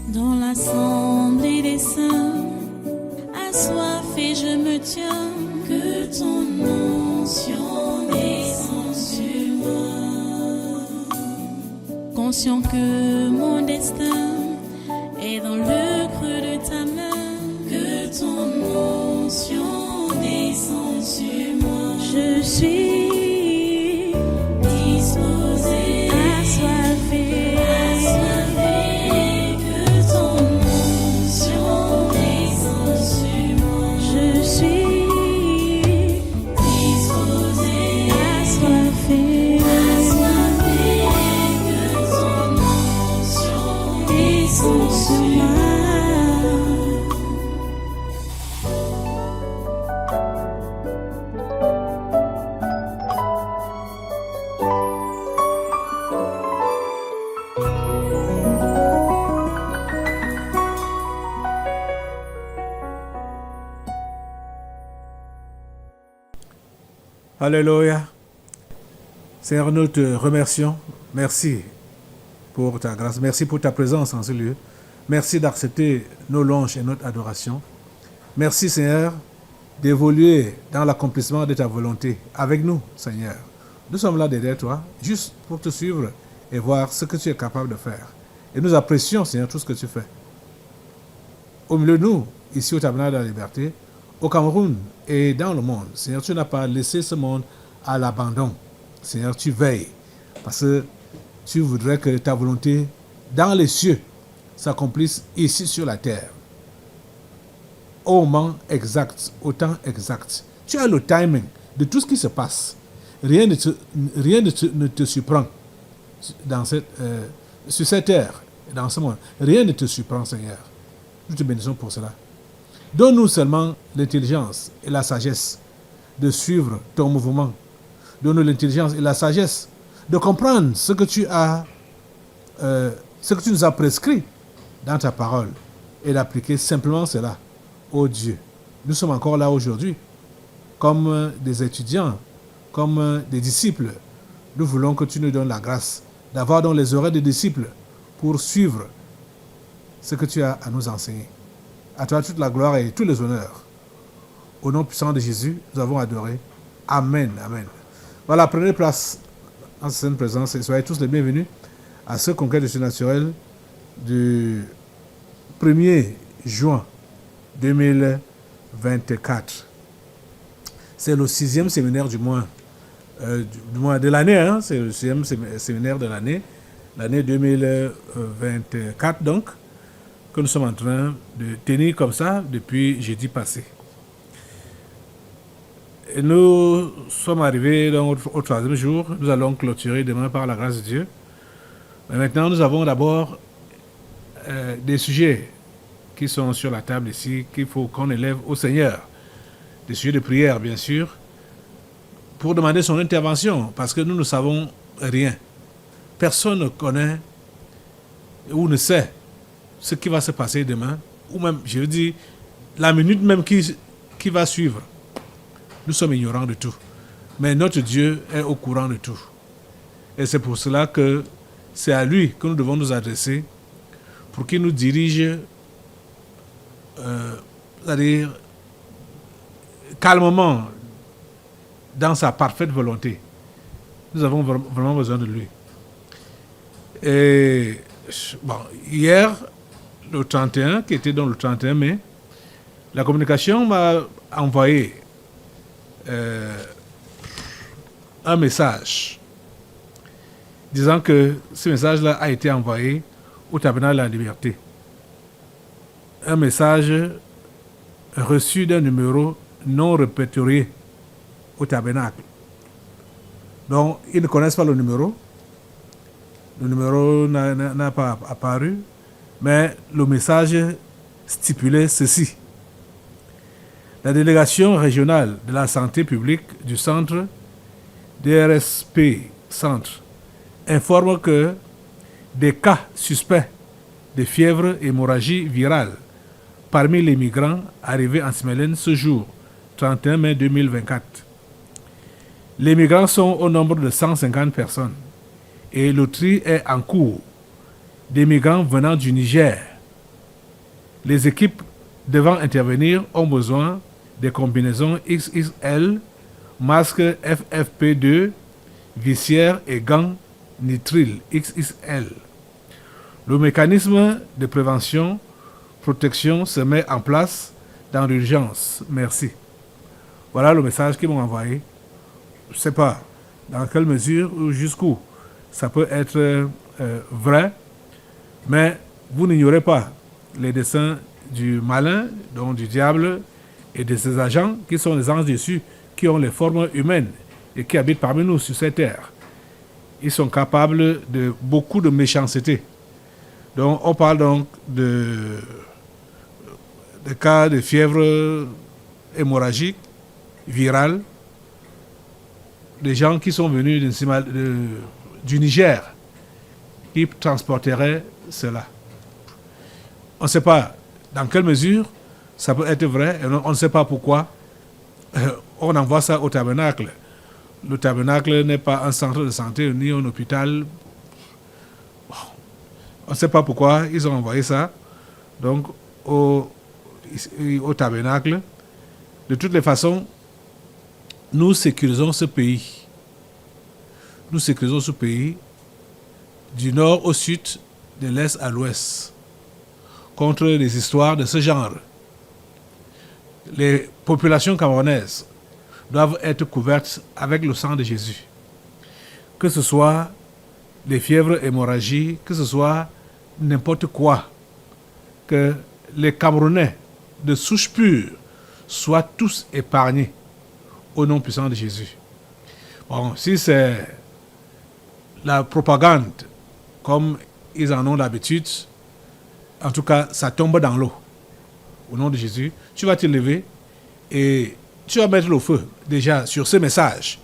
Dans l'assemblée des saints, assoiffé je me tiens, que ton onction descende sur moi. Conscient que mon destin est dans le creux de ta main, que ton onction descende sur moi. Je suis disposé, assoiffé, que ton onction descende sur moi. Je suis disposé, assoiffé, que ton onction descende sur moi. Alléluia. Seigneur, nous te remercions. Merci pour ta grâce. Merci pour ta présence en ce lieu. Merci d'accepter nos louanges et notre adoration. Merci, Seigneur, d'évoluer dans l'accomplissement de ta volonté avec nous, Seigneur. Nous sommes là derrière toi, juste pour te suivre et voir ce que tu es capable de faire. Et nous apprécions, Seigneur, tout ce que tu fais. Au milieu de nous, ici au Tabernacle de la Liberté, au Cameroun et dans le monde, Seigneur, tu n'as pas laissé ce monde à l'abandon. Seigneur, tu veilles parce que tu voudrais que ta volonté dans les cieux s'accomplisse ici sur la terre. Au moment exact, au temps exact. Tu as le timing de tout ce qui se passe. Rien ne te surprend dans sur cette terre, dans ce monde. Rien ne te surprend, Seigneur. Nous te bénissons pour cela. Donne-nous seulement l'intelligence et la sagesse de suivre ton mouvement. Donne-nous l'intelligence et la sagesse de comprendre ce que tu nous as prescrit dans ta parole et d'appliquer simplement cela. Oh Dieu, nous sommes encore là aujourd'hui comme des étudiants, comme des disciples. Nous voulons que tu nous donnes la grâce d'avoir dans les oreilles des disciples pour suivre ce que tu as à nous enseigner. À toi toute la gloire et tous les honneurs. Au nom puissant de Jésus, nous avons adoré. Amen, amen. Voilà, prenez place en cette sainte présence et soyez tous les bienvenus à ce congrès de surnaturel du 1er juin 2024. C'est le 6e séminaire du mois de l'année, hein? C'est le 6e séminaire de l'année 2024 donc, que nous sommes en train de tenir comme ça depuis jeudi passé. Et nous sommes arrivés donc au 3e jour. Nous allons clôturer demain par la grâce de Dieu. Mais maintenant, nous avons d'abord des sujets qui sont sur la table ici, qu'il faut qu'on élève au Seigneur. Des sujets de prière, bien sûr, pour demander son intervention, parce que nous ne savons rien. Personne ne connaît ou ne sait ce qui va se passer demain, ou même, je veux dire, la minute même qui va suivre. Nous sommes ignorants de tout. Mais notre Dieu est au courant de tout. Et c'est pour cela que c'est à lui que nous devons nous adresser pour qu'il nous dirige, c'est-à-dire calmement, dans sa parfaite volonté. Nous avons vraiment besoin de lui. Et bon, hier, le 31, qui était donc le 31 mai, la communication m'a envoyé un message disant que ce message-là a été envoyé au Tabernacle de la Liberté. Un message reçu d'un numéro non répertorié au Tabernacle. Donc, ils ne connaissent pas le numéro. Le numéro n'a pas apparu, mais le message stipulait ceci. La délégation régionale de la santé publique du centre DRSP Centre informe que des cas suspects de fièvre et hémorragie virale parmi les migrants arrivés en Smailène ce jour, 31 mai 2024. Les migrants sont au nombre de 150 personnes et le tri est en cours. Des migrants venant du Niger, Les équipes devant intervenir ont besoin des combinaisons XXL, masques FFP2, visières et gants nitrile XXL. Le mécanisme de prévention, protection se met en place dans l'urgence. Merci. Voilà le message qu'ils m'ont envoyé. Je ne sais pas dans quelle mesure ou jusqu'où ça peut être vrai, mais vous n'ignorez pas les desseins du malin, donc du diable, et de ses agents, qui sont les anges déçus, qui ont les formes humaines et qui habitent parmi nous sur cette terre. Ils sont capables de beaucoup de méchanceté. Donc, on parle donc de cas de fièvre hémorragique, virale, des gens qui sont venus du Niger, qui transporteraient cela. On ne sait pas dans quelle mesure ça peut être vrai, et on ne sait pas pourquoi on envoie ça au tabernacle. Le tabernacle n'est pas un centre de santé ni un hôpital. On ne sait pas pourquoi ils ont envoyé ça donc au tabernacle. De toutes les façons, nous sécurisons ce pays. Nous sécurisons ce pays du nord au sud, de l'est à l'ouest, contre les histoires de ce genre. Les populations camerounaises doivent être couvertes avec le sang de Jésus. Que ce soit les fièvres hémorragiques, que ce soit n'importe quoi, que les Camerounais de souche pure soient tous épargnés au nom puissant de Jésus. Bon, si c'est la propagande, comme ils en ont l'habitude, en tout cas, ça tombe dans l'eau. Au nom de Jésus, tu vas te lever et tu vas mettre le feu déjà sur ce message,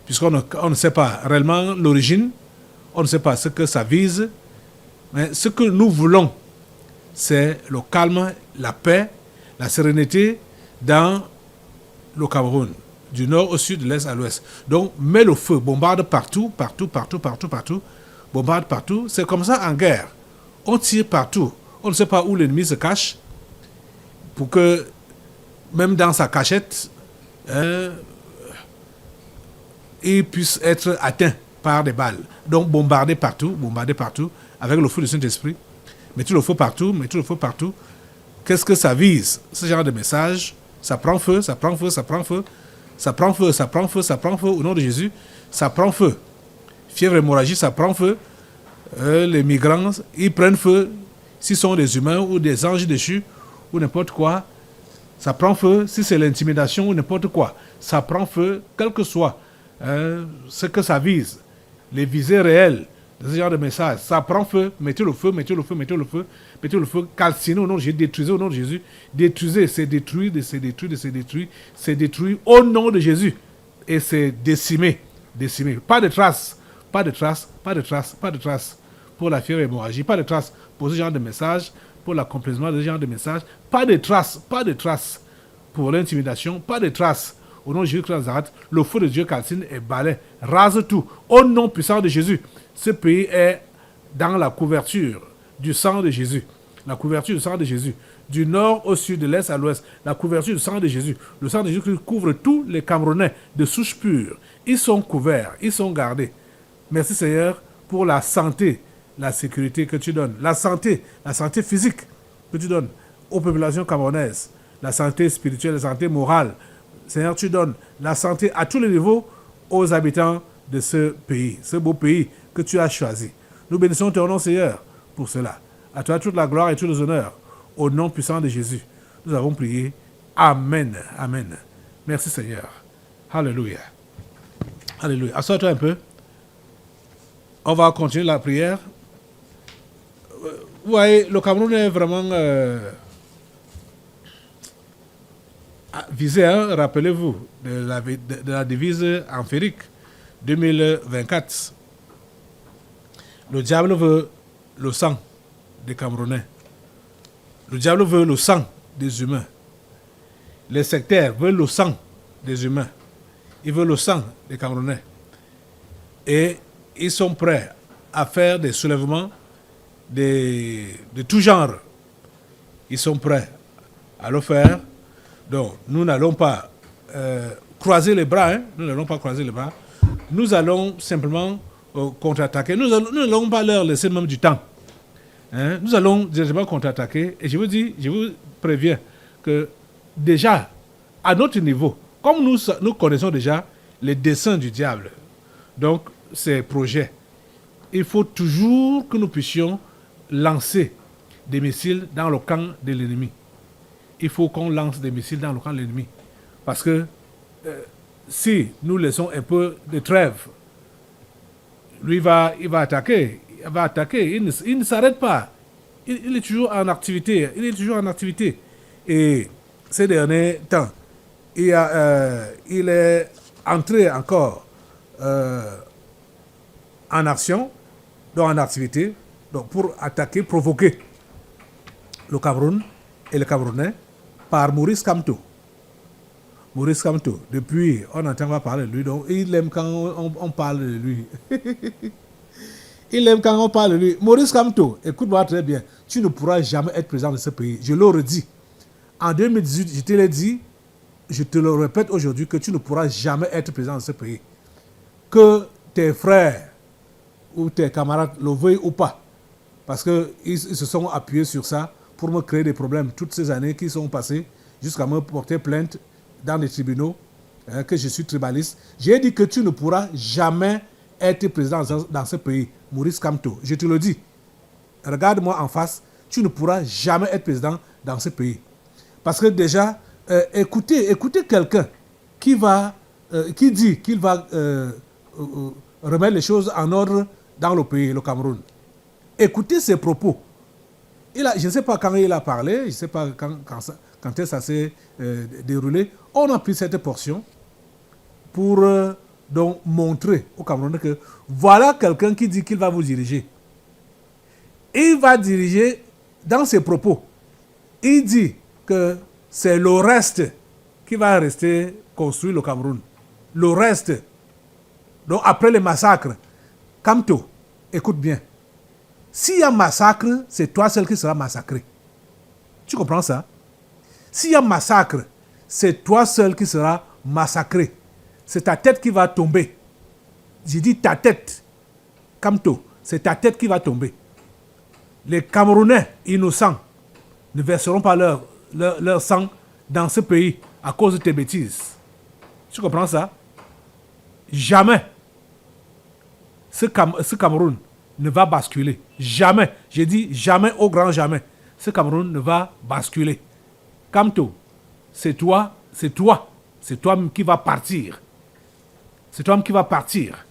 puisqu'on ne sait pas réellement l'origine, on ne sait pas ce que ça vise, mais ce que nous voulons, c'est le calme, la paix, la sérénité dans le Cameroun, du nord au sud, de l'est à l'ouest. Donc, mets le feu, bombarde partout, bombarde partout. C'est comme ça en guerre. On tire partout. On ne sait pas où l'ennemi se cache, pour que, même dans sa cachette, il puisse être atteint par des balles. Donc, bombarder partout, avec le feu du Saint-Esprit. Mettez le feu partout. Qu'est-ce que ça vise? Ce genre de message, ça prend feu, au nom de Jésus, ça prend feu. Fièvre hémorragique, ça prend feu. Les migrants, ils prennent feu. S'ils sont des humains ou des anges déchus, ou n'importe quoi, ça prend feu. Si c'est l'intimidation ou n'importe quoi, ça prend feu, quel que soit ce que ça vise. Les visées réelles de ce genre de message, ça prend feu. Mettez le feu, calcinez au nom de Jésus, détruisez au nom de Jésus, détruisez, c'est détruit au nom de Jésus, et c'est décimé. Pas de traces pour la fièvre hémorragique, pas de traces pour ce genre de message, pour l'accomplissement de ce genre de message, pas de traces pour l'intimidation, pas de traces. Au nom de Jésus-Christ de Nazareth, le feu de Dieu calcine et balaie, rase tout. Au nom puissant de Jésus, ce pays est dans la couverture du sang de Jésus. La couverture du sang de Jésus. Du nord au sud, de l'est à l'ouest. La couverture du sang de Jésus. Le sang de Jésus couvre tous les Camerounais de souche pure. Ils sont couverts, ils sont gardés. Merci Seigneur pour la santé, la sécurité que tu donnes. La santé physique que tu donnes aux populations camerounaises. La santé spirituelle, la santé morale. Seigneur, tu donnes la santé à tous les niveaux aux habitants de ce pays, ce beau pays que tu as choisi. Nous bénissons ton nom, Seigneur, pour cela. À toi toute la gloire et tous les honneurs. Au nom puissant de Jésus, nous avons prié. Amen. Amen. Merci, Seigneur. Alléluia. Alléluia. Assois-toi un peu. On va continuer la prière. Vous voyez, le Cameroun est vraiment visé, hein, rappelez-vous, de la devise amphérique 2024. Le diable veut le sang des Camerounais. Le diable veut le sang des humains. Les sectaires veulent le sang des humains. Ils veulent le sang des Camerounais. Et ils sont prêts à faire des soulèvements de tout genre. ils sont prêts à le faire. Donc, nous n'allons pas croiser les bras. Nous n'allons pas croiser les bras. Nous allons simplement contre-attaquer. Nous n'allons pas leur laisser même du temps. Nous allons directement contre-attaquer. Et je vous préviens que déjà, à notre niveau, comme nous connaissons déjà les desseins du diable, donc ces projets, il faut toujours que nous puissions lancer des missiles dans le camp de l'ennemi. Il faut qu'on lance des missiles dans le camp de l'ennemi. Parce que si nous laissons un peu de trêve, lui il va attaquer. Il va attaquer. Il ne s'arrête pas. Il est toujours en activité. Et ces derniers temps, il est entré encore en action, donc en activité, donc pour attaquer, provoquer le Cameroun et les Camerounais par Maurice Kamto. Maurice Kamto, depuis, on n'entend pas parler de lui, donc il aime quand on parle de lui. Il aime quand on parle de lui. Maurice Kamto, écoute-moi très bien, tu ne pourras jamais être président de ce pays. Je le redis. En 2018, je te l'ai dit, je te le répète aujourd'hui, que tu ne pourras jamais être président de ce pays. Que tes frères ou tes camarades le veuillent ou pas. Parce qu'ils se sont appuyés sur ça pour me créer des problèmes toutes ces années qui sont passées jusqu'à me porter plainte dans les tribunaux, que je suis tribaliste. J'ai dit que tu ne pourras jamais être président dans ce pays, Maurice Kamto. Je te le dis. Regarde-moi en face, tu ne pourras jamais être président dans ce pays. Parce que déjà, écoutez quelqu'un qui dit qu'il va remettre les choses en ordre dans le pays, le Cameroun. Écoutez ses propos. Je ne sais pas quand il a parlé, je ne sais pas quand ça s'est déroulé. On a pris cette portion pour donc montrer aux Camerounais que voilà quelqu'un qui dit qu'il va vous diriger. Il va diriger dans ses propos. Il dit que c'est le reste qui va rester construire le Cameroun. Le reste. Donc après les massacres, Kamto, écoute bien. S'il y a massacre, c'est toi seul qui sera massacré. Tu comprends ça? S'il y a massacre, c'est toi seul qui sera massacré. C'est ta tête qui va tomber. J'ai dit ta tête. Kamto, c'est ta tête qui va tomber. Les Camerounais innocents ne verseront pas leur sang dans ce pays à cause de tes bêtises. Tu comprends ça? Jamais ce Cameroun ne va basculer. Jamais. J'ai dit jamais, au grand jamais. Ce Cameroun ne va basculer. Kamto, c'est toi qui vas partir. C'est toi qui vas partir.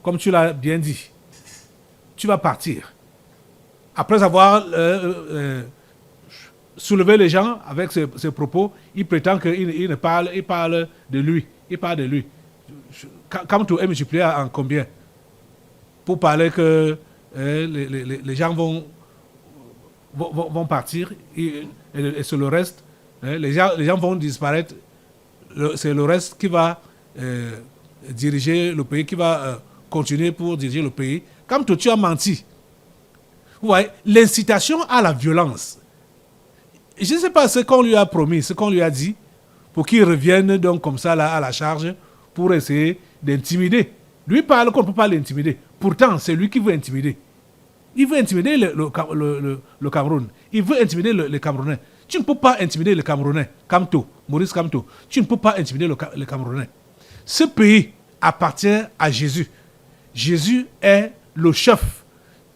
Comme tu l'as bien dit. Tu vas partir. Après avoir soulevé les gens avec ses propos, il prétend qu'il parle de lui. Il parle de lui. Kamto est multiplié en combien? Pour parler que les gens vont partir et c'est le reste. Les gens vont disparaître. C'est le reste qui va diriger le pays, qui va continuer pour diriger le pays. Comme tu as menti. Vous voyez, l'incitation à la violence. Je ne sais pas ce qu'on lui a promis, ce qu'on lui a dit, pour qu'il revienne donc comme ça là, à la charge pour essayer d'intimider. Lui parle qu'on ne peut pas l'intimider. Pourtant, c'est lui qui veut intimider. Il veut intimider le Cameroun. Il veut intimider les Camerounais. Tu ne peux pas intimider les Camerounais. Kamto, Maurice Kamto. Tu ne peux pas intimider les Camerounais. Ce pays appartient à Jésus. Jésus est le chef.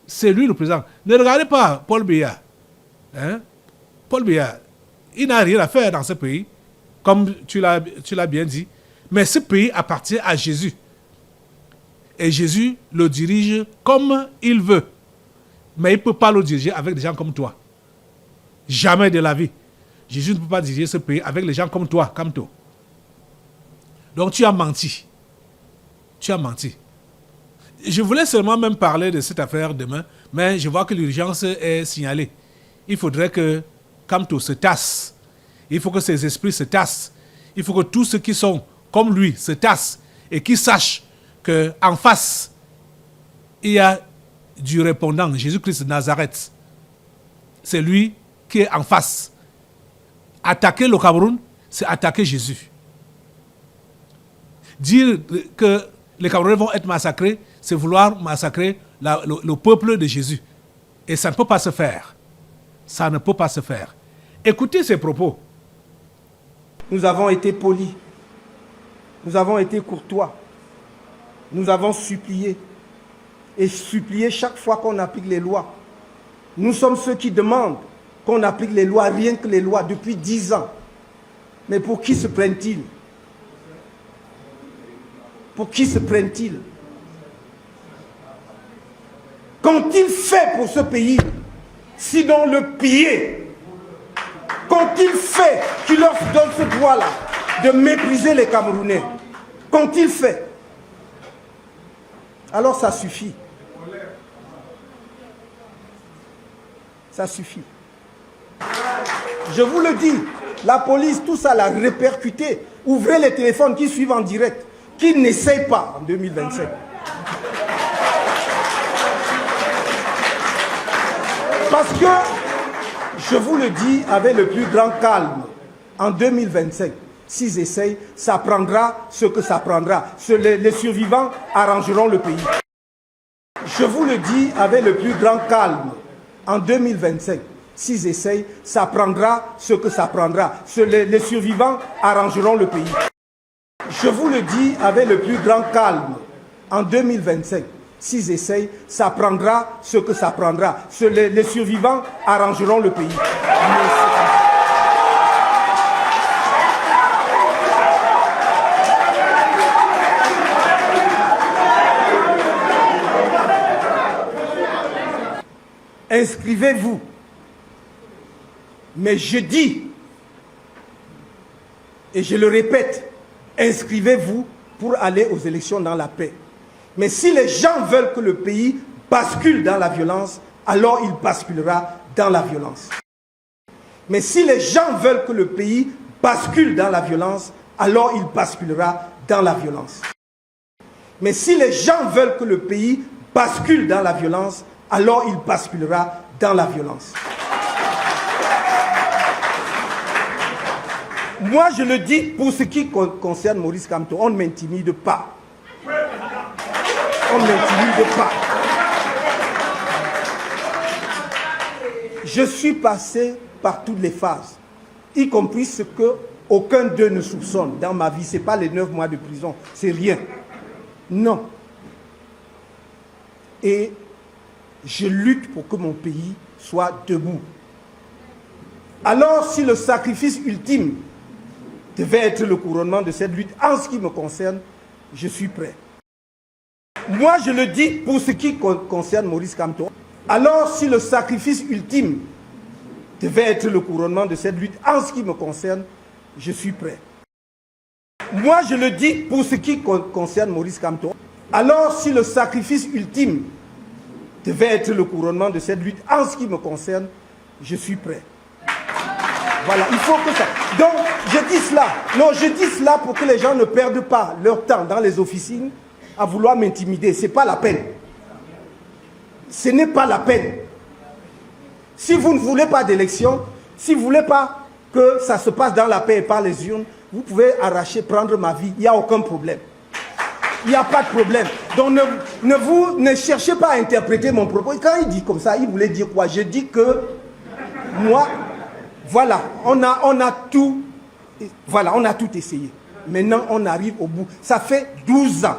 C'est lui le président. Ne regardez pas Paul Biya. Paul Biya, il n'a rien à faire dans ce pays, comme tu l'as bien dit. Mais ce pays appartient à Jésus. Et Jésus le dirige comme il veut. Mais il ne peut pas le diriger avec des gens comme toi. Jamais de la vie. Jésus ne peut pas diriger ce pays avec les gens comme toi, comme toi. Donc tu as menti. Tu as menti. Je voulais seulement même parler de cette affaire demain, mais je vois que l'urgence est signalée. Il faudrait que Kamto se tasse. Il faut que ses esprits se tassent. Il faut que tous ceux qui sont comme lui se tassent et qui sachent qu'en face, il y a du répondant, Jésus-Christ de Nazareth. C'est lui qui est en face. Attaquer le Cameroun, c'est attaquer Jésus. Dire que les Camerounais vont être massacrés, c'est vouloir massacrer le peuple de Jésus. Et ça ne peut pas se faire. Ça ne peut pas se faire. Écoutez ces propos. Nous avons été polis. Nous avons été courtois. Nous avons supplié. Et supplié chaque fois qu'on applique les lois. Nous sommes ceux qui demandent qu'on applique les lois, rien que les lois, depuis 10 ans. Mais pour qui se prennent-ils? Pour qui se prennent-ils? Qu'ont-ils fait pour ce pays, sinon le piller? Qu'ont-ils fait qui leur donne ce droit-là de mépriser les Camerounais? Qu'ont-ils fait? Alors ça suffit. Ça suffit. Je vous le dis, la police, tout ça l'a répercuté. Ouvrez les téléphones qui suivent en direct. Qu'ils n'essayent pas en 2027. Parce que, je vous le dis avec le plus grand calme, en 2025, s'ils essayent, ça prendra ce que ça prendra. Les survivants arrangeront le pays. Je vous le dis avec le plus grand calme, en 2025, s'ils essayent, ça prendra ce que ça prendra. Les survivants arrangeront le pays. Je vous le dis avec le plus grand calme, en 2025, s'ils essayent, ça prendra ce que ça prendra. Les survivants arrangeront le pays. Inscrivez-vous. Mais je dis, et je le répète, inscrivez-vous pour aller aux élections dans la paix. Mais si les gens veulent que le pays bascule dans la violence, alors il basculera dans la violence. Mais si les gens veulent que le pays bascule dans la violence, alors il basculera dans la violence. Mais si les gens veulent que le pays bascule dans la violence, alors il basculera dans la violence. Moi, je le dis pour ce qui concerne Maurice Kamto, on ne m'intimide pas. On ne m'intimide pas. Je suis passé par toutes les phases, y compris ce que aucun d'eux ne soupçonne dans ma vie. Ce n'est pas les 9 mois de prison, c'est rien. Non. Et je lutte pour que mon pays soit debout. Alors, si le sacrifice ultime devait être le couronnement de cette lutte, en ce qui me concerne, je suis prêt. Moi, je le dis pour ce qui concerne Maurice Kamto. Alors, si le sacrifice ultime devait être le couronnement de cette lutte, en ce qui me concerne, je suis prêt. Moi, je le dis pour ce qui concerne Maurice Kamto. Alors, si le sacrifice ultime devait être le couronnement de cette lutte, en ce qui me concerne, je suis prêt. Voilà, il faut que ça... Donc, je dis cela. Non, je dis cela pour que les gens ne perdent pas leur temps dans les officines à vouloir m'intimider. Ce n'est pas la peine. Ce n'est pas la peine. Si vous ne voulez pas d'élection, si vous ne voulez pas que ça se passe dans la paix et par les urnes, vous pouvez arracher, prendre ma vie. Il n'y a aucun problème. Il n'y a pas de problème. Donc, ne cherchez pas à interpréter mon propos. Quand il dit comme ça, il voulait dire quoi? Je dis que moi... Voilà, on a tout essayé. Maintenant, on arrive au bout. Ça fait 12 ans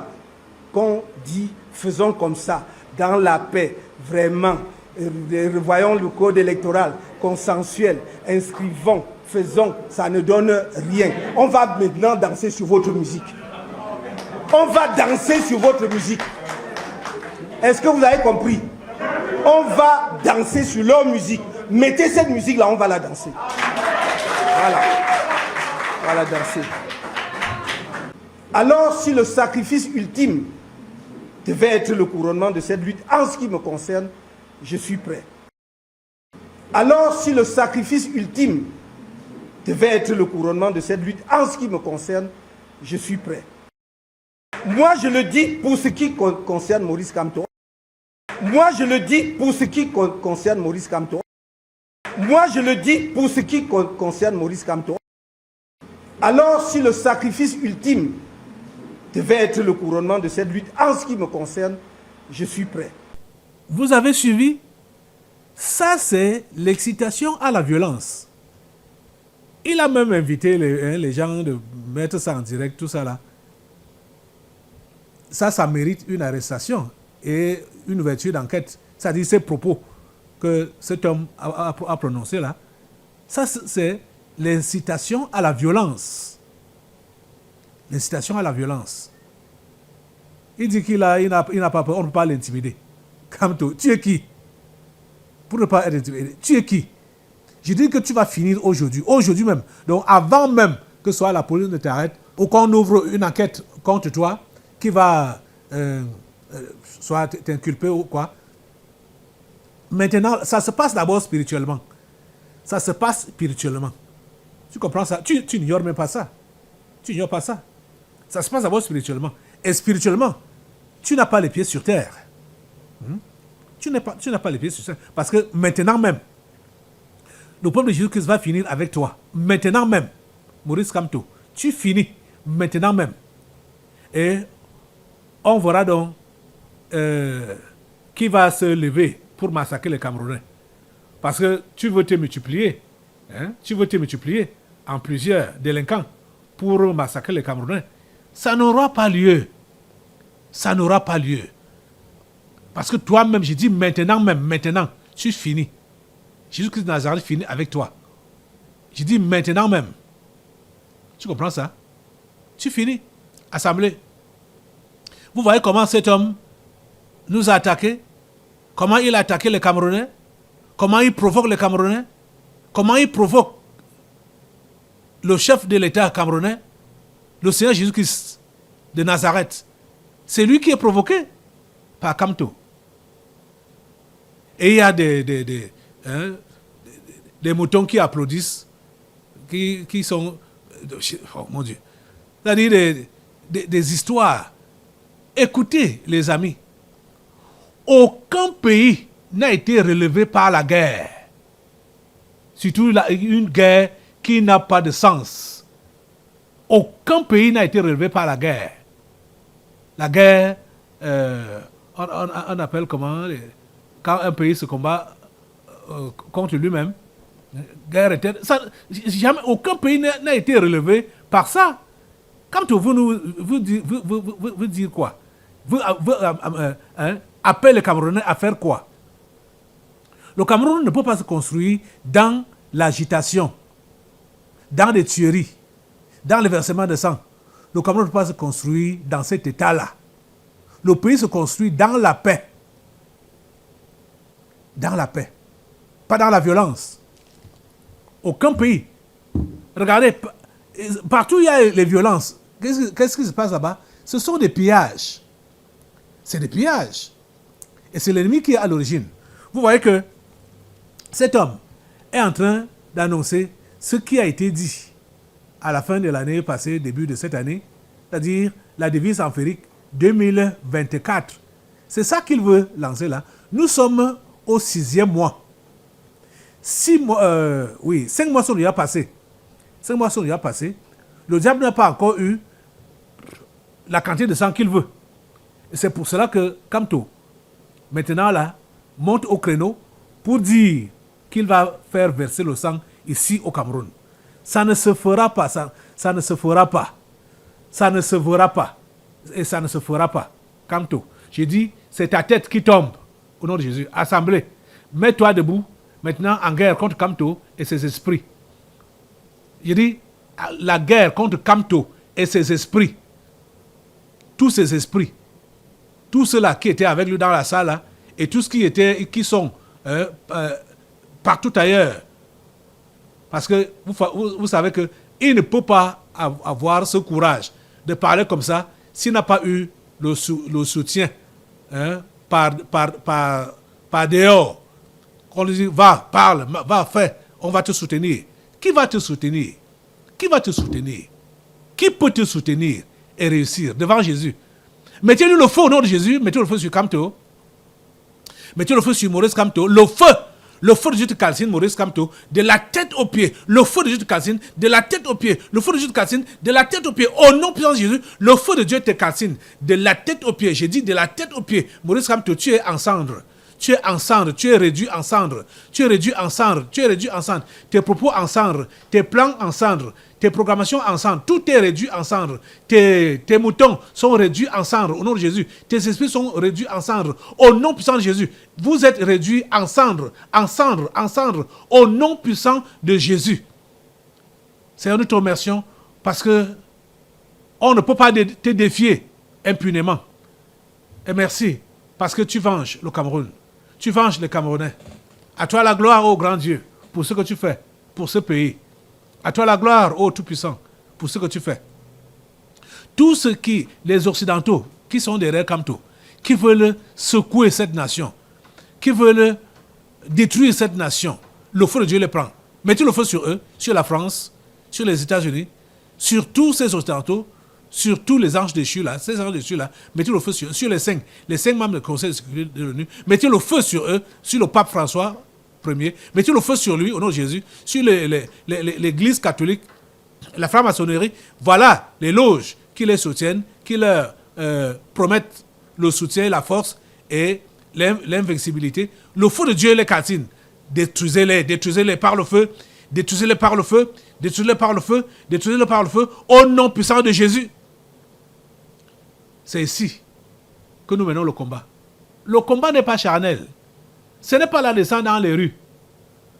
qu'on dit, faisons comme ça, dans la paix, vraiment. Revoyons le code électoral, consensuel, inscrivons, faisons, ça ne donne rien. On va maintenant danser sur votre musique. On va danser sur votre musique. Est-ce que vous avez compris? On va danser sur leur musique. Mettez cette musique-là, on va la danser. Voilà. On va la danser. Alors, si le sacrifice ultime devait être le couronnement de cette lutte, en ce qui me concerne, je suis prêt. Alors, si le sacrifice ultime devait être le couronnement de cette lutte, en ce qui me concerne, je suis prêt. Moi, je le dis pour ce qui concerne Maurice Kamto. Moi, je le dis pour ce qui concerne Maurice Kamto. Moi, je le dis pour ce qui concerne Maurice Kamto. Alors, si le sacrifice ultime devait être le couronnement de cette lutte, en ce qui me concerne, je suis prêt. Vous avez suivi? Ça, c'est l'excitation à la violence. Il a même invité les gens de mettre ça en direct, tout ça là. Ça mérite une arrestation et une ouverture d'enquête. C'est-à-dire ces propos que cet homme a prononcés là. Ça, c'est l'incitation à la violence. L'incitation à la violence. Il dit qu'il n'a pas peur, on ne peut pas l'intimider. Kamto, tu es qui? Pour ne pas être intimidé, tu es qui? Je dis que tu vas finir aujourd'hui même. Donc avant même que soit la police ne t'arrête, ou qu'on ouvre une enquête contre toi, qui va soit t'inculper ou quoi. Maintenant, ça se passe d'abord spirituellement. Ça se passe spirituellement. Tu comprends ça? Tu n'ignores même pas ça. Tu n'ignores pas ça. Ça se passe d'abord spirituellement. Et spirituellement, tu n'as pas les pieds sur terre. Tu n'as pas les pieds sur terre. Parce que maintenant même, le peuple de Jésus-Christ va finir avec toi. Maintenant même, Maurice Kamto, tu finis maintenant même. Et on verra donc qui va se lever pour massacrer les Camerounais. Parce que tu veux te multiplier. Tu veux te multiplier en plusieurs délinquants pour massacrer les Camerounais. Ça n'aura pas lieu. Ça n'aura pas lieu. Parce que toi-même, j'ai dit maintenant, tu finis. Jésus-Christ de Nazareth finit avec toi. J'ai dit maintenant même. Tu comprends ça? Tu finis. Assemblée. Vous voyez comment cet homme nous a attaqués? Comment il a attaqué les Camerounais? Comment il provoque les Camerounais? Comment il provoque le chef de l'État camerounais, le Seigneur Jésus-Christ de Nazareth? C'est lui qui est provoqué par Kamto. Et il y a des moutons qui applaudissent, qui sont... Oh mon Dieu. C'est-à-dire des histoires. Écoutez, les amis. Aucun pays n'a été relevé par la guerre. Surtout une guerre qui n'a pas de sens. Aucun pays n'a été relevé par la guerre. La guerre, on appelle comment, quand un pays se combat contre lui-même, guerre éternelle. Jamais aucun pays n'a été relevé par ça. Quand vous dire quoi? Vous appelez les Camerounais à faire quoi? Le Cameroun ne peut pas se construire dans l'agitation, dans les tueries, dans le versement de sang. Le Cameroun ne peut pas se construire dans cet état-là. Le pays se construit dans la paix. Dans la paix. Pas dans la violence. Aucun pays. Regardez, partout où il y a les violences, qu'est-ce qui se passe là-bas? Ce sont des pillages. C'est des pillages. Et c'est l'ennemi qui est à l'origine. Vous voyez que cet homme est en train d'annoncer ce qui a été dit à la fin de l'année passée, début de cette année, c'est-à-dire la devise amphérique 2024. C'est ça qu'il veut lancer là. Nous sommes au 6e mois. 5 mois sont déjà passés. 5 mois sont déjà passés. Le diable n'a pas encore eu la quantité de sang qu'il veut. Et c'est pour cela que Kamto, maintenant là, monte au créneau pour dire qu'il va faire verser le sang ici au Cameroun. Ça ne se fera pas, ça ne se fera pas. Ça ne se fera pas. Et ça ne se fera pas. Kamto, j'ai dit, c'est ta tête qui tombe. Au nom de Jésus. Assemblée, mets-toi debout, maintenant en guerre contre Kamto et ses esprits. J'ai dit, la guerre contre Kamto et ses esprits. Tous ces esprits. Tous ceux-là qui étaient avec lui dans la salle, là, et tous qui sont partout ailleurs. Parce que vous savez qu'il ne peut pas avoir ce courage de parler comme ça s'il n'a pas eu le soutien par dehors. On lui dit, va, parle, va, fais, on va te soutenir. Qui va te soutenir? Qui va te soutenir? Qui peut te soutenir et réussir devant Jésus? Mettez-lui le feu au nom de Jésus, mettez le feu sur Kamto. Mettez le feu sur Maurice Kamto. Le Le feu de Dieu te calcine, Maurice Kamto, de la tête aux pieds. Le feu de Dieu te calcine, de la tête aux pieds. Le feu de Dieu te calcine, de la tête aux pieds. Au nom puissant de Jésus, le feu de Dieu te calcine, de la tête aux pieds. J'ai dit de la tête aux pieds. Maurice Kamto, tu es en cendre. Tu es en cendre, tu es réduit en cendre. Tu es réduit en cendre, tu es réduit en cendre. Tes propos en cendre, tes plans en cendre, tes programmations en cendre. Tout est réduit en cendre. Tes moutons sont réduits en cendre au nom de Jésus. Tes esprits sont réduits en cendre au nom puissant de Jésus. Vous êtes réduits en cendre, en cendre, en cendre au nom puissant de Jésus. Seigneur, nous te remercions parce que on ne peut pas te défier impunément. Et merci parce que tu venges le Cameroun. Tu venges les Camerounais. À toi la gloire, ô grand Dieu, pour ce que tu fais, pour ce pays. À toi la gloire, ô Tout-Puissant, pour ce que tu fais. Tous ceux qui, les Occidentaux, qui sont derrière Kamto, qui veulent secouer cette nation, qui veulent détruire cette nation, le feu de Dieu les prend. Mettez le feu sur eux, sur la France, sur les États-Unis, sur tous ces Occidentaux, sur tous les anges déchus là, ces anges déchus là, mettez le feu sur eux, sur les cinq membres du Conseil de sécurité de l'ONU, mettez le feu sur eux, sur le pape François Ier, mettez le feu sur lui, au nom de Jésus, sur l'église catholique, la franc-maçonnerie, voilà les loges qui les soutiennent, qui leur promettent le soutien, la force et l'invincibilité. Le feu de Dieu les calcine, détruisez-les par le feu, détruisez-les par le feu, détruisez-les par le feu, détruisez-les par le feu, au nom puissant de Jésus. C'est ici que nous menons le combat. Le combat n'est pas charnel. Ce n'est pas la descente dans les rues.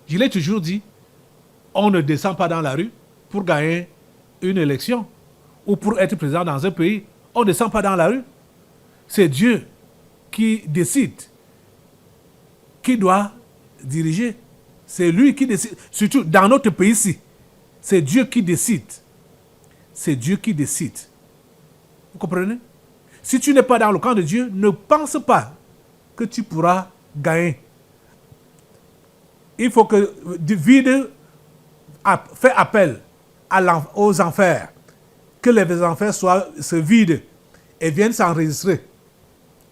Je l'ai toujours dit, on ne descend pas dans la rue pour gagner une élection ou pour être président dans un pays. On ne descend pas dans la rue. C'est Dieu qui décide, qui doit diriger. C'est lui qui décide. Surtout dans notre pays-ci, c'est Dieu qui décide. C'est Dieu qui décide. Vous comprenez? Si tu n'es pas dans le camp de Dieu, ne pense pas que tu pourras gagner. Il faut que du vide fait appel aux enfers. Que les enfers se vident et viennent s'enregistrer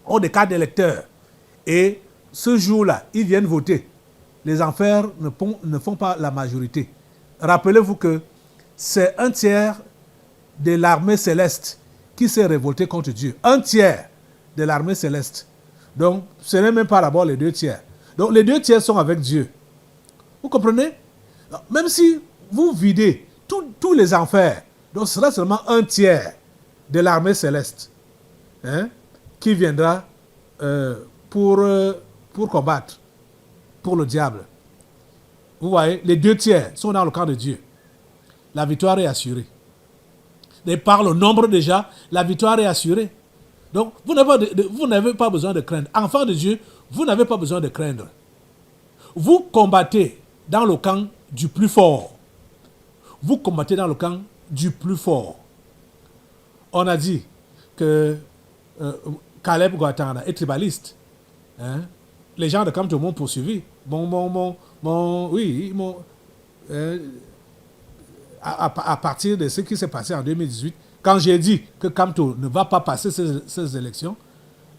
au des cartes d'électeurs. Et ce jour-là, ils viennent voter. Les enfers ne font pas la majorité. Rappelez-vous que c'est un tiers de l'armée céleste qui s'est révolté contre Dieu. Un tiers de l'armée céleste. Donc, ce n'est même pas d'abord les deux tiers. Donc, les deux tiers sont avec Dieu. Vous comprenez? Même si vous videz tous les enfers, donc ce sera seulement un tiers de l'armée céleste qui viendra pour combattre pour le diable. Vous voyez, les deux tiers sont dans le camp de Dieu. La victoire est assurée. Et par le nombre déjà, la victoire est assurée. Donc, vous n'avez pas besoin de craindre. Enfants de Dieu, vous n'avez pas besoin de craindre. Vous combattez dans le camp du plus fort. Vous combattez dans le camp du plus fort. On a dit que Caleb Guattara est tribaliste. Les gens de Kamto m'ont poursuivi. À partir de ce qui s'est passé en 2018, quand j'ai dit que Kamto ne va pas passer ces élections,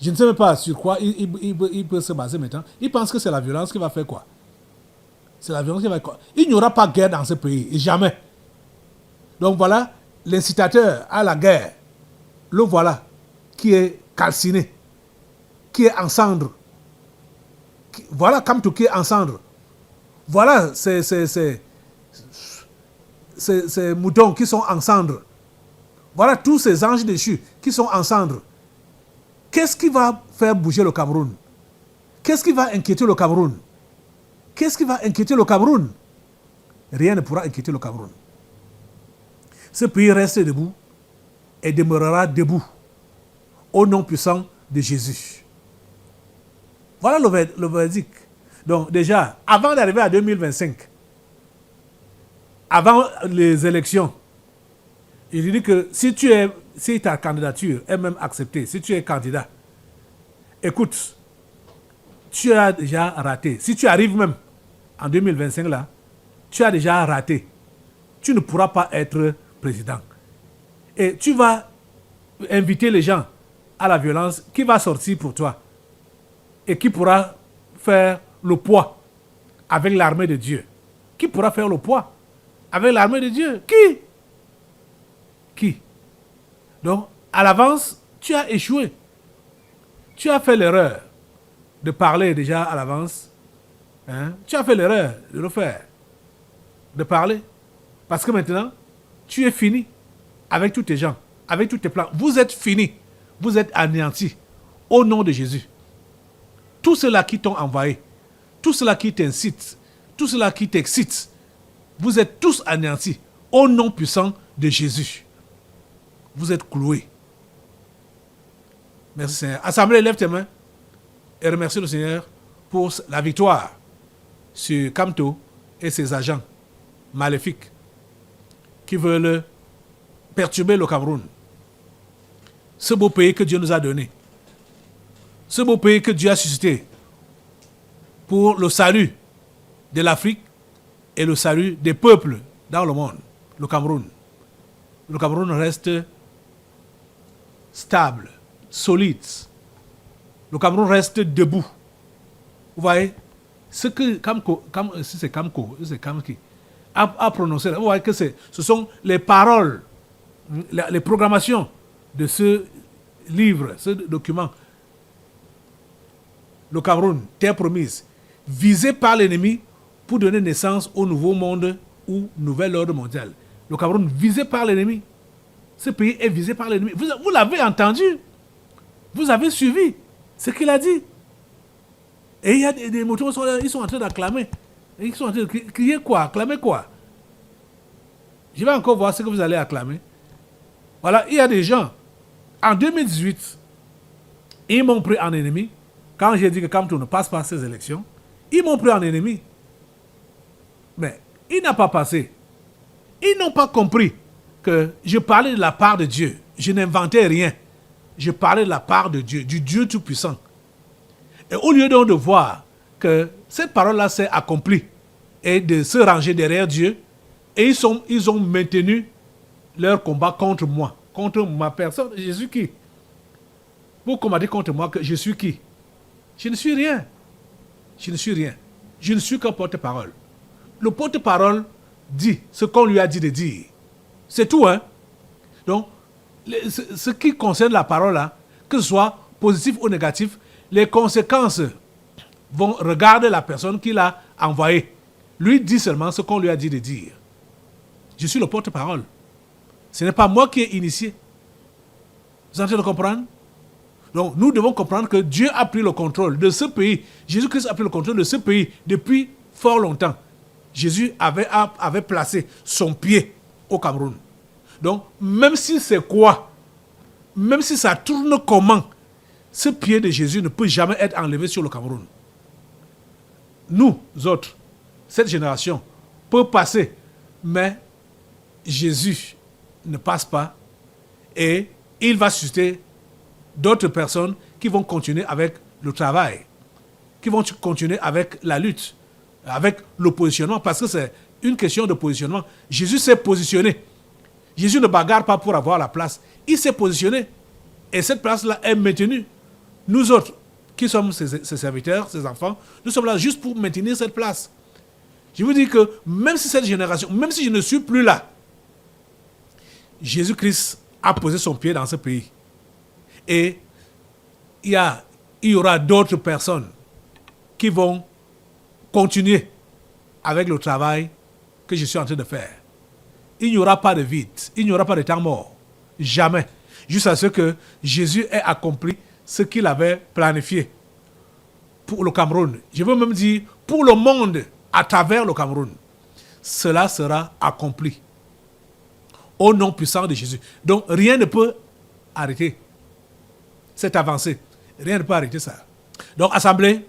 je ne sais même pas sur quoi il peut se baser maintenant. Il pense que c'est la violence qui va faire quoi? C'est la violence qui va faire quoi? Il n'y aura pas de guerre dans ce pays, jamais. Donc voilà, l'incitateur à la guerre, le voilà, qui est calciné, qui est en cendre. Voilà Kamto qui est en cendre. Voilà ces moutons qui sont en cendre. Voilà tous ces anges déchus qui sont en cendre. Qu'est-ce qui va faire bouger le Cameroun? Qu'est-ce qui va inquiéter le Cameroun? Qu'est-ce qui va inquiéter le Cameroun? Rien ne pourra inquiéter le Cameroun. Ce pays reste debout et demeurera debout au nom puissant de Jésus. Voilà le verdict. Donc déjà, avant d'arriver à 2025, avant les élections, il dit que si ta candidature est même acceptée, si tu es candidat, écoute, tu as déjà raté. Si tu arrives même en 2025 là, tu as déjà raté. Tu ne pourras pas être président. Et tu vas inviter les gens à la violence qui va sortir pour toi et qui pourra faire le poids avec l'armée de Dieu? Qui pourra faire le poids avec l'armée de Dieu? Qui? Donc, à l'avance, tu as échoué. Tu as fait l'erreur de parler déjà à l'avance. Hein? Tu as fait l'erreur de le faire. De parler. Parce que maintenant, tu es fini avec tous tes gens, avec tous tes plans. Vous êtes finis. Vous êtes anéantis. Au nom de Jésus. Tous ceux-là qui t'ont envoyé, tous ceux-là qui t'incitent, tous ceux-là qui t'excitent, vous êtes tous anéantis. Au nom puissant de Jésus. Vous êtes cloués. Merci Seigneur. Assemblée, lève tes mains et remercie le Seigneur pour la victoire sur Kamto et ses agents maléfiques qui veulent perturber le Cameroun. Ce beau pays que Dieu nous a donné. Ce beau pays que Dieu a suscité pour le salut de l'Afrique et le salut des peuples dans le monde, le Cameroun. Le Cameroun reste stable, solide. Le Cameroun reste debout. Vous voyez, ce que Kamko, si c'est Kamko, si c'est Kamki, a prononcé, vous voyez que ce sont les paroles, les programmations de ce livre, ce document. Le Cameroun, terre promise, visé par l'ennemi pour donner naissance au nouveau monde ou nouvel ordre mondial. Le Cameroun visé par l'ennemi. Ce pays est visé par l'ennemi. Vous l'avez entendu. Vous avez suivi ce qu'il a dit. Et il y a des moutons, ils sont en train d'acclamer. Ils sont en train de crier quoi? Acclamer quoi? Je vais encore voir ce que vous allez acclamer. Voilà, il y a des gens. En 2018, ils m'ont pris en ennemi. Quand j'ai dit que Kamto ne passe pas ces élections, ils m'ont pris en ennemi. Mais il n'a pas passé. Ils n'ont pas compris que je parlais de la part de Dieu. Je n'inventais rien. Je parlais de la part de Dieu, du Dieu Tout-Puissant. Et au lieu donc de voir que cette parole-là s'est accomplie et de se ranger derrière Dieu, et ils ont maintenu leur combat contre moi, contre ma personne. Je suis qui? Vous combattez contre moi que je suis qui? Je ne suis rien. Je ne suis rien. Je ne suis qu'un porte-parole. Le porte-parole dit ce qu'on lui a dit de dire. C'est tout, hein? Donc, ce qui concerne la parole, là, que ce soit positif ou négatif, les conséquences vont regarder la personne qui l'a envoyé. Lui dit seulement ce qu'on lui a dit de dire. Je suis le porte-parole. Ce n'est pas moi qui ai initié. Vous êtes en train de comprendre? Donc, nous devons comprendre que Dieu a pris le contrôle de ce pays. Jésus-Christ a pris le contrôle de ce pays depuis fort longtemps. Jésus avait placé son pied au Cameroun. Donc, même si c'est quoi, même si ça tourne comment, ce pied de Jésus ne peut jamais être enlevé sur le Cameroun. Nous autres, cette génération, peut passer, mais Jésus ne passe pas et il va susciter d'autres personnes qui vont continuer avec le travail, qui vont continuer avec la lutte, avec le positionnement, parce que c'est une question de positionnement. Jésus s'est positionné. Jésus ne bagarre pas pour avoir la place. Il s'est positionné. Et cette place-là est maintenue. Nous autres, qui sommes ses serviteurs, ses enfants, nous sommes là juste pour maintenir cette place. Je vous dis que même si cette génération, même si je ne suis plus là, Jésus-Christ a posé son pied dans ce pays. Et il y aura d'autres personnes qui vont continuer avec le travail que je suis en train de faire. Il n'y aura pas de vide, il n'y aura pas de temps mort. Jamais. Jusqu'à ce que Jésus ait accompli ce qu'il avait planifié pour le Cameroun. Je veux même dire pour le monde à travers le Cameroun. Cela sera accompli. Au nom puissant de Jésus. Donc rien ne peut arrêter cette avancée. Rien ne peut arrêter ça. Donc assemblée,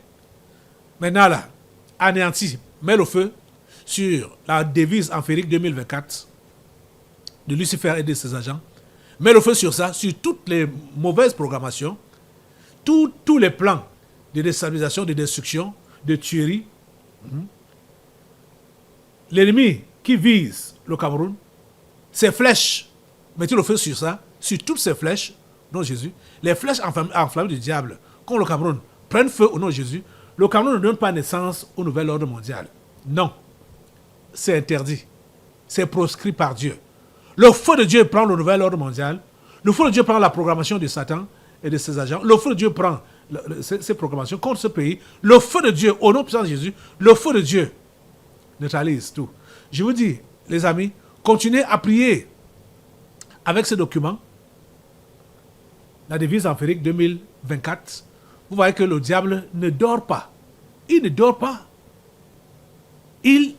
maintenant là, anéantie, met le feu sur la devise amphérique 2024 de Lucifer et de ses agents. Met le feu sur ça, sur toutes les mauvaises programmations, tous les plans de déstabilisation, de destruction, de tuerie. L'ennemi qui vise le Cameroun, ses flèches, mettez le feu sur ça, sur toutes ces flèches, au nom de Jésus, les flèches enflammées du diable contre le Cameroun prennent feu au nom de Jésus. Le Cameroun ne donne pas naissance au nouvel ordre mondial. Non. C'est interdit. C'est proscrit par Dieu. Le feu de Dieu prend le nouvel ordre mondial. Le feu de Dieu prend la programmation de Satan et de ses agents. Le feu de Dieu prend ces proclamations contre ce pays. Le feu de Dieu, au nom puissant de Jésus, le feu de Dieu neutralise tout. Je vous dis, les amis, continuez à prier avec ces documents. La devise empirique 2024, vous voyez que le diable ne dort pas. Il ne dort pas. Il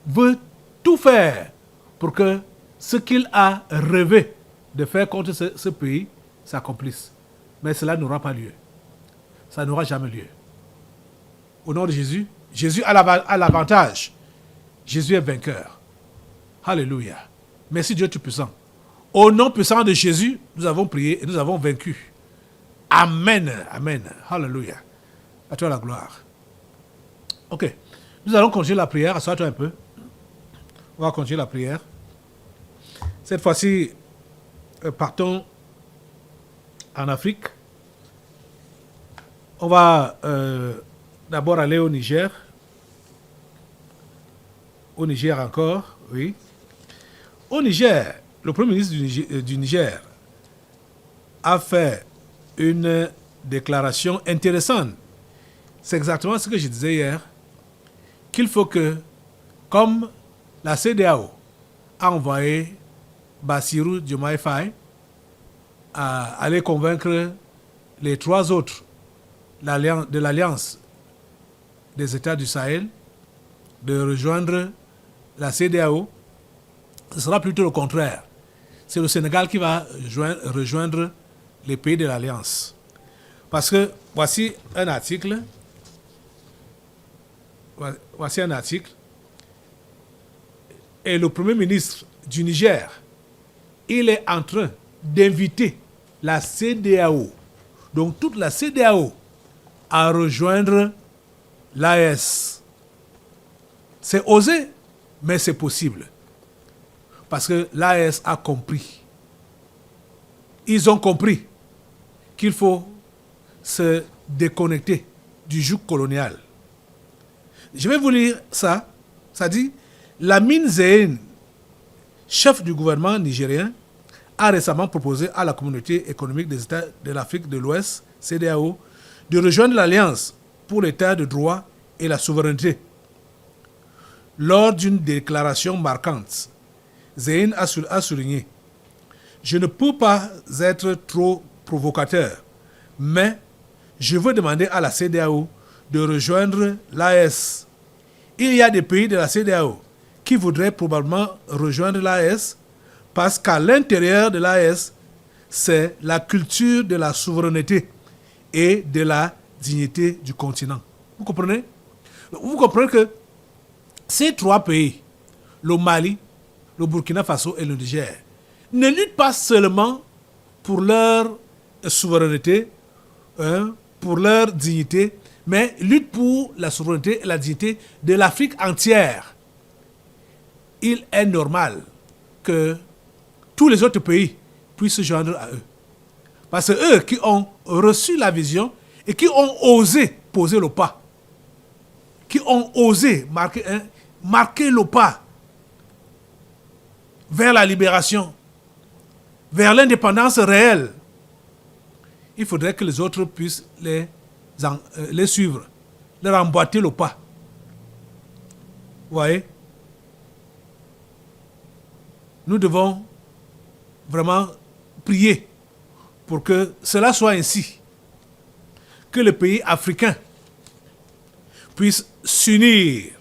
veut tout faire pour que ce qu'il a rêvé de faire contre ce pays s'accomplisse. Mais cela n'aura pas lieu. Ça n'aura jamais lieu. Au nom de Jésus, Jésus a l'avantage. Jésus est vainqueur. Alléluia. Merci Dieu Tout-Puissant. Au nom puissant de Jésus, nous avons prié et nous avons vaincu. Amen. Amen. Alléluia. À toi la gloire. Ok. Nous allons continuer la prière. Assois-toi un peu. On va continuer la prière. Cette fois-ci, partons en Afrique. On va d'abord aller au Niger. Au Niger encore, oui. Au Niger, le Premier ministre du Niger a fait une déclaration intéressante. C'est exactement ce que je disais hier, qu'il faut que, comme la CEDEAO a envoyé Bassirou Diomaye Faye à aller convaincre les 3 autres de l'Alliance des États du Sahel de rejoindre la CEDEAO, ce sera plutôt le contraire. C'est le Sénégal qui va rejoindre les pays de l'Alliance. Parce que voici un article. Voici un article. Et le Premier ministre du Niger, il est en train d'inviter la CEDEAO, donc toute la CEDEAO, à rejoindre l'AES. C'est osé, mais c'est possible. Parce que l'AES a compris. Ils ont compris qu'il faut se déconnecter du joug colonial. Je vais vous lire ça. Ça dit, Lamine Zeyn, chef du gouvernement nigérien, a récemment proposé à la communauté économique des États de l'Afrique de l'Ouest, CEDEAO, de rejoindre l'Alliance pour l'État de droit et la souveraineté. Lors d'une déclaration marquante, Zeyn a souligné « Je ne peux pas être trop provocateur, mais je veux demander à la CEDEAO de rejoindre l'AES. Il y a des pays de la CEDEAO qui voudraient probablement rejoindre l'AES parce qu'à l'intérieur de l'AES, c'est la culture de la souveraineté et de la dignité du continent. » Vous comprenez? Vous comprenez que ces 3 pays, le Mali, le Burkina Faso et le Niger, ne luttent pas seulement pour leur souveraineté, pour leur dignité, mais luttent pour la souveraineté et la dignité de l'Afrique entière. Il est normal que tous les autres pays puissent se joindre à eux. Parce que eux qui ont reçu la vision et qui ont osé poser le pas, qui ont osé marquer le pas vers la libération, vers l'indépendance réelle, il faudrait que les autres puissent les suivre, leur emboîter le pas. Vous voyez? Nous devons vraiment prier pour que cela soit ainsi, que les pays africains puissent s'unir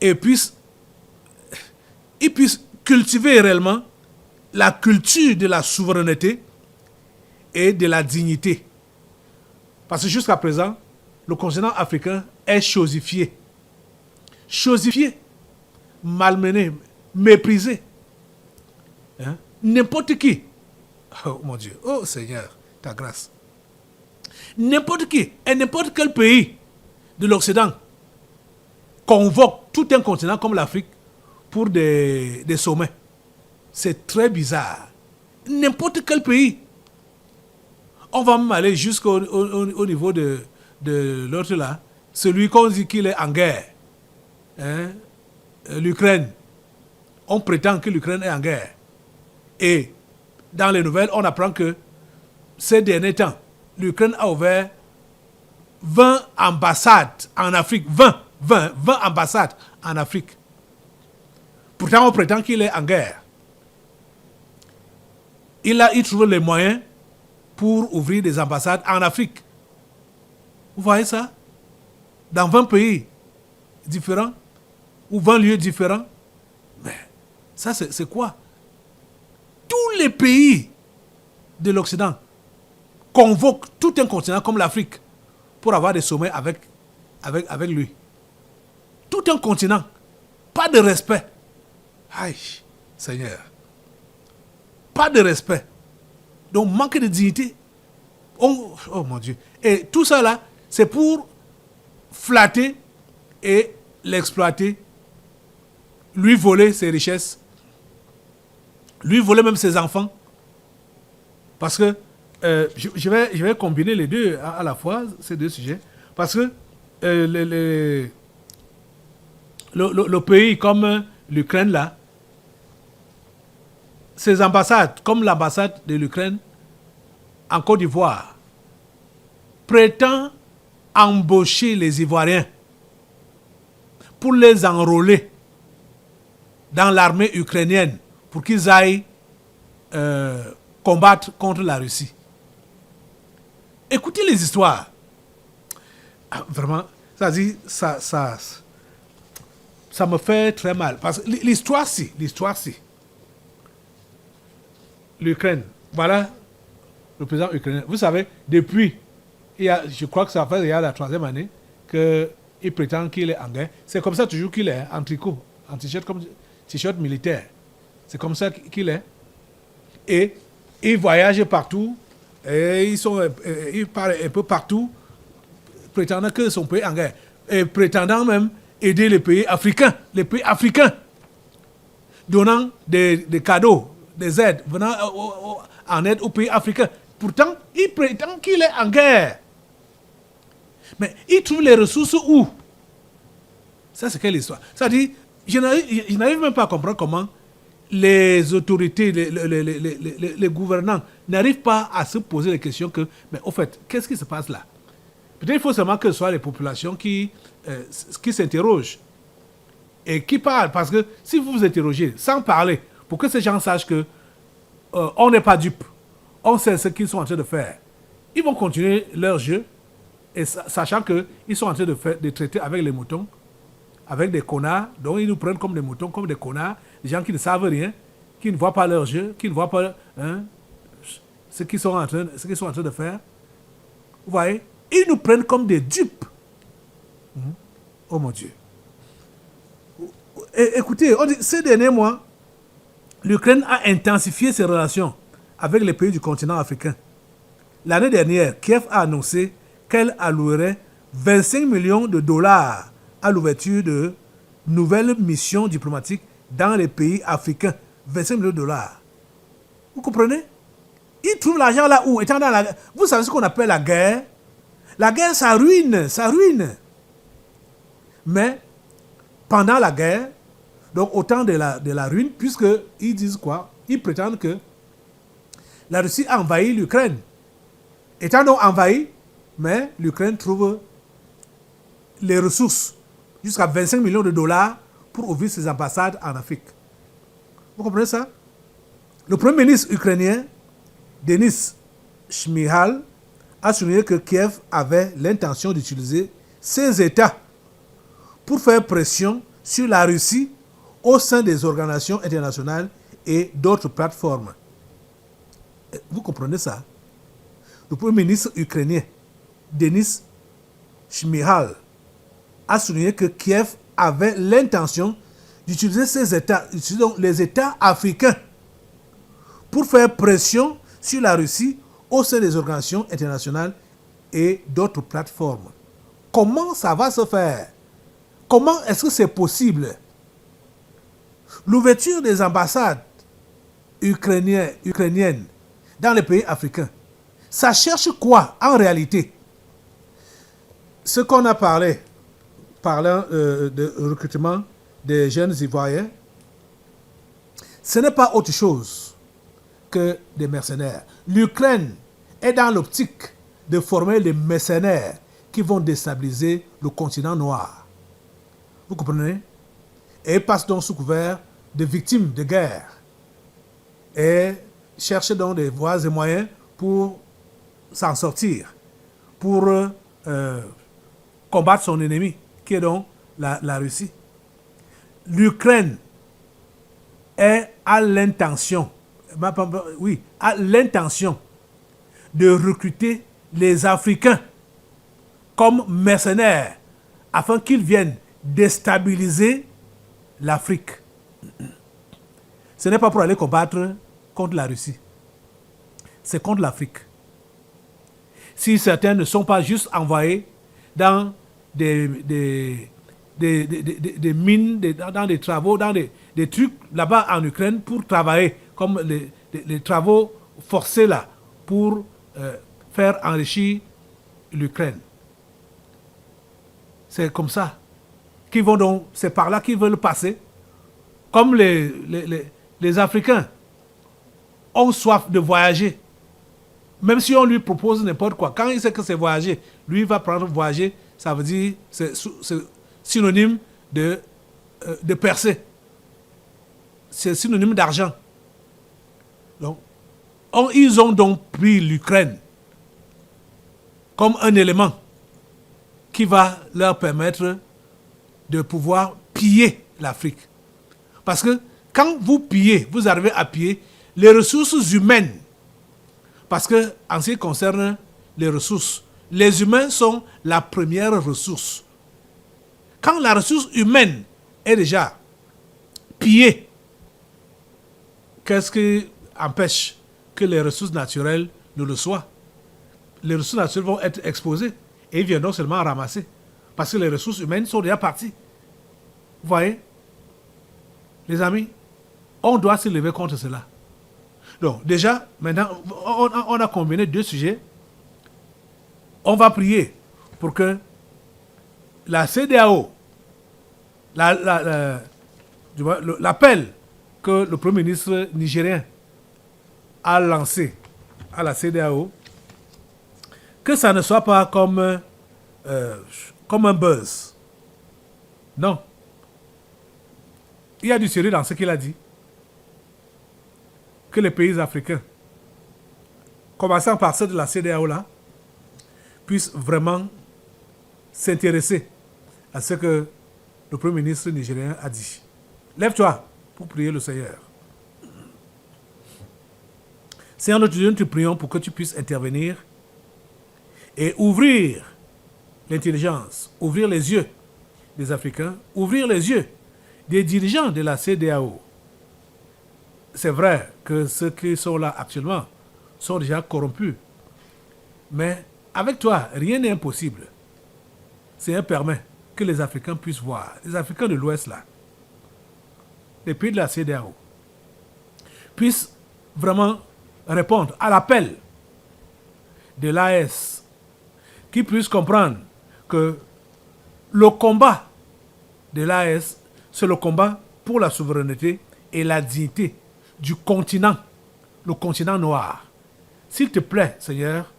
et puissent cultiver réellement la culture de la souveraineté et de la dignité. Parce que jusqu'à présent, le continent africain est chosifié. Chosifié, malmené, méprisé. N'importe qui, oh mon Dieu, oh Seigneur, ta grâce. N'importe qui et n'importe quel pays de l'Occident convoque tout un continent comme l'Afrique pour des sommets. C'est très bizarre. N'importe quel pays. On va même aller jusqu'au niveau de l'autre là, celui qu'on dit qu'il est en guerre. Hein? L'Ukraine. On prétend que l'Ukraine est en guerre. Et dans les nouvelles, on apprend que ces derniers temps, l'Ukraine a ouvert 20 ambassades en Afrique. 20 ambassades en Afrique. Pourtant, on prétend qu'il est en guerre. Il trouve les moyens pour ouvrir des ambassades en Afrique. Vous voyez ça? Dans 20 pays différents, ou 20 lieux différents. Mais ça, c'est quoi? Tous les pays de l'Occident convoquent tout un continent comme l'Afrique pour avoir des sommets avec lui. Tout un continent. Pas de respect. Aïe, Seigneur. Pas de respect. Donc, manque de dignité. Oh mon Dieu. Et tout ça là, c'est pour flatter et l'exploiter, lui voler ses richesses, lui voler même ses enfants. Parce que je vais combiner les deux à la fois, ces deux sujets. Parce que le pays comme l'Ukraine là, ces ambassades, comme l'ambassade de l'Ukraine en Côte d'Ivoire, prétend embaucher les Ivoiriens pour les enrôler dans l'armée ukrainienne pour qu'ils aillent combattre contre la Russie. Écoutez les histoires. Ah, vraiment, ça me fait très mal. Parce que l'histoire, si. L'Ukraine, voilà le président ukrainien. Vous savez, depuis, je crois que ça fait il y a la 3e année, qu'il prétend qu'il est en guerre. C'est comme ça toujours qu'il est, en tricot, en t-shirt, comme t-shirt militaire. C'est comme ça qu'il est. Et il voyage partout, et il parle un peu partout, prétendant que son pays est en guerre. Et prétendant même aider les pays africains, donnant des cadeaux, des aides, venant en aide aux pays africains. Pourtant, il prétend qu'il est en guerre. Mais il trouve les ressources où? Ça, c'est quelle histoire? Ça dit, je n'arrive même pas à comprendre comment les autorités, les gouvernants n'arrivent pas à se poser les questions que, mais au fait, qu'est-ce qui se passe là? Peut-être qu'il faut seulement que ce soit les populations qui s'interrogent et qui parlent. Parce que si vous vous interrogez sans parler, pour que ces gens sachent que on n'est pas dupes, on sait ce qu'ils sont en train de faire, ils vont continuer leur jeu, et sachant qu'ils sont en train de traiter avec les moutons, avec des connards, donc ils nous prennent comme des moutons, comme des connards, des gens qui ne savent rien, qui ne voient pas leur jeu, qui ne voient pas ce qu'ils sont en train de faire. Vous voyez, ils nous prennent comme des dupes. Oh mon Dieu. Écoutez, ces derniers mois, l'Ukraine a intensifié ses relations avec les pays du continent africain. L'année dernière, Kiev a annoncé qu'elle allouerait 25 millions de dollars à l'ouverture de nouvelles missions diplomatiques dans les pays africains. 25 millions de dollars. Vous comprenez? Ils trouvent l'argent là où? Étant dans la... Vous savez ce qu'on appelle la guerre? La guerre, ça ruine. Mais, pendant la guerre, donc au temps de la ruine, puisqu'ils disent quoi? Ils prétendent que la Russie a envahi l'Ukraine. Étant donc envahi, mais l'Ukraine trouve les ressources, jusqu'à 25 millions de dollars pour ouvrir ses ambassades en Afrique. Vous comprenez ça? Le premier ministre ukrainien, Denis Shmyhal, a souligné que Kiev avait l'intention d'utiliser ces États pour faire pression sur la Russie au sein des organisations internationales et d'autres plateformes. Vous comprenez ça? Le premier ministre ukrainien, Denis Shmyhal, a souligné que Kiev avait l'intention d'utiliser ces États, donc les États africains, pour faire pression sur la Russie au sein des organisations internationales et d'autres plateformes. Comment ça va se faire? Comment est-ce que c'est possible? L'ouverture des ambassades ukrainiennes dans les pays africains, Ça cherche quoi en réalité? Ce qu'on a parlé, parlant de recrutement des jeunes Ivoiriens, ce n'est pas autre chose que des mercenaires. L'Ukraine est dans l'optique de former des mercenaires qui vont déstabiliser le continent noir. Vous comprenez? Et ils passent donc sous couvert de victimes de guerre et cherchent donc des voies et moyens pour s'en sortir, pour combattre son ennemi, qui est donc la Russie. L'Ukraine a l'intention de recruter les Africains comme mercenaires afin qu'ils viennent déstabiliser l'Afrique. Ce n'est pas pour aller combattre contre la Russie. C'est contre l'Afrique. Si certains ne sont pas juste envoyés dans des mines, dans des travaux, dans des trucs là-bas en Ukraine pour travailler, comme les travaux forcés là, pour faire enrichir l'Ukraine. C'est comme ça. C'est par là qu'ils veulent passer. Comme les Africains ont soif de voyager. Même si on lui propose n'importe quoi, quand il sait que c'est voyager, lui va prendre voyager, ça veut dire, c'est synonyme de percer. C'est synonyme d'argent. Donc, ils ont donc pris l'Ukraine comme un élément qui va leur permettre de pouvoir piller l'Afrique. Parce que quand vous pillez, vous arrivez à piller les ressources humaines. Parce que en ce qui concerne les ressources, les humains sont la première ressource. Quand la ressource humaine est déjà pillée, qu'est-ce qui empêche que les ressources naturelles ne le soient? Les ressources naturelles vont être exposées et ils viendront seulement ramasser. Parce que les ressources humaines sont déjà parties. Vous voyez? Les amis, on doit se lever contre cela. Donc, déjà, maintenant, on a combiné deux sujets. On va prier pour que la CEDEAO, l'appel que le Premier ministre nigérien a lancé à la CEDEAO, que ça ne soit pas comme un buzz. Non. Il y a du sérieux dans ce qu'il a dit. Que les pays africains, commençant par ceux de la CEDEAO là, puissent vraiment s'intéresser à ce que le Premier ministre nigérien a dit. Lève-toi pour prier le Seigneur. Seigneur notre Dieu, nous te prions pour que tu puisses intervenir et ouvrir l'intelligence, ouvrir les yeux des Africains, ouvrir les yeux des dirigeants de la CEDEAO. C'est vrai que ceux qui sont là actuellement sont déjà corrompus. Mais avec toi, rien n'est impossible. Seigneur permet que les Africains puissent voir, les Africains de l'Ouest là, les pays de la CEDEAO, puissent vraiment répondre à l'appel de l'AES, qui puissent comprendre que le combat de l'AES, c'est le combat pour la souveraineté et la dignité du continent, le continent noir. S'il te plaît, Seigneur,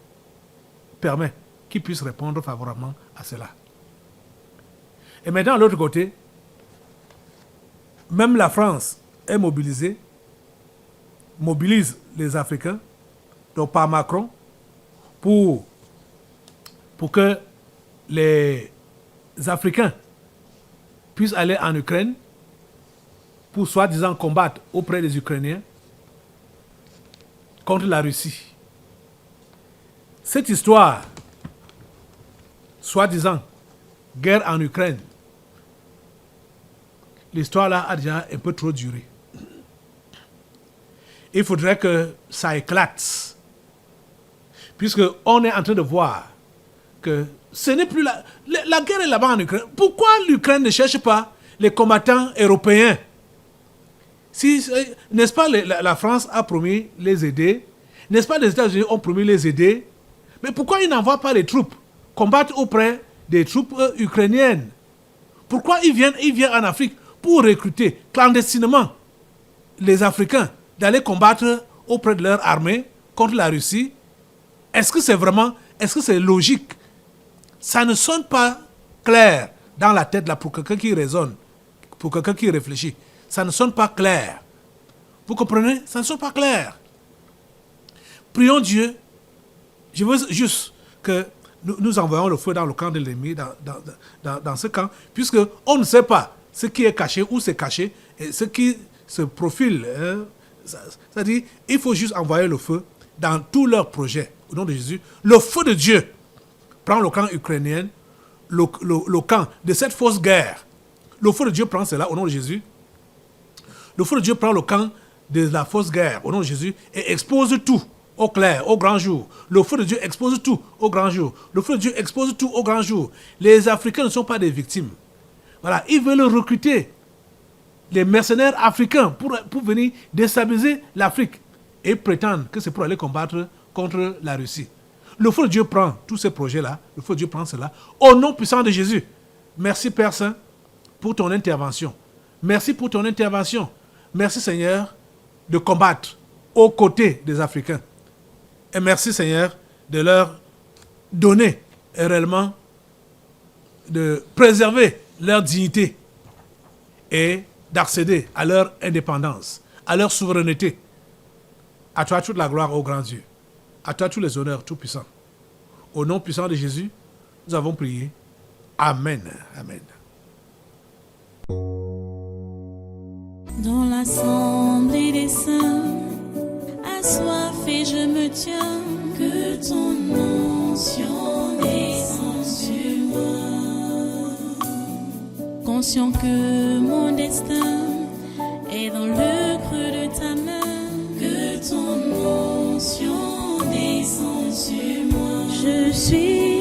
permets qu'ils puissent répondre favorablement à cela. Et maintenant, de l'autre côté, même la France est mobilisée, mobilise les Africains, donc par Macron, pour que les Africains puissent aller en Ukraine pour soi-disant combattre auprès des Ukrainiens contre la Russie. Cette histoire, soi-disant guerre en Ukraine, l'histoire là a déjà un peu trop duré. Il faudrait que ça éclate, puisqu'on est en train de voir que ce n'est plus la guerre est là-bas en Ukraine. Pourquoi l'Ukraine ne cherche pas les combattants européens? Si, n'est-ce pas, la France a promis les aider N'est-ce pas, les États-Unis ont promis les aider? Mais pourquoi ils n'envoient pas les troupes combattre auprès des troupes ukrainiennes? Pourquoi ils viennent en Afrique pour recruter clandestinement les Africains d'aller combattre auprès de leur armée contre la Russie? Est-ce que c'est logique? Ça ne sonne pas clair dans la tête là pour quelqu'un qui raisonne, pour quelqu'un qui réfléchit. Ça ne sonne pas clair. Vous comprenez? Ça ne sonne pas clair. Prions Dieu. Je veux juste que nous envoyons le feu dans le camp de l'ennemi, dans ce camp, puisque on ne sait pas ce qui est caché, où c'est caché, et ce qui se profile. C'est-à-dire, il faut juste envoyer le feu dans tous leurs projets. Au nom de Jésus, le feu de Dieu prend le camp ukrainien, le camp de cette fausse guerre. Le feu de Dieu prend cela au nom de Jésus. Le feu de Dieu prend le camp de la fausse guerre au nom de Jésus et expose tout au clair, au grand jour. Le feu de Dieu expose tout au grand jour. Le feu de Dieu expose tout au grand jour. Les Africains ne sont pas des victimes. Voilà, ils veulent recruter les mercenaires africains pour venir déstabiliser l'Afrique et prétendent que c'est pour aller combattre contre la Russie. Le feu de Dieu prend tous ces projets-là, le feu de Dieu prend cela, au nom puissant de Jésus. Merci Père Saint pour ton intervention. Merci pour ton intervention. Merci Seigneur de combattre aux côtés des Africains. Et merci Seigneur de leur donner réellement, de préserver leur dignité et d'accéder à leur indépendance, à leur souveraineté. À toi toute la gloire, ô grand Dieu. À toi tous les honneurs, tout puissant. Au nom puissant de Jésus, nous avons prié. Amen. Amen. Dans l'assemblée des saints, assoiffé je me tiens, que ton onction descende sur moi. Conscient que mon destin est dans le creux de ta main, que ton onction descende sur moi. Je suis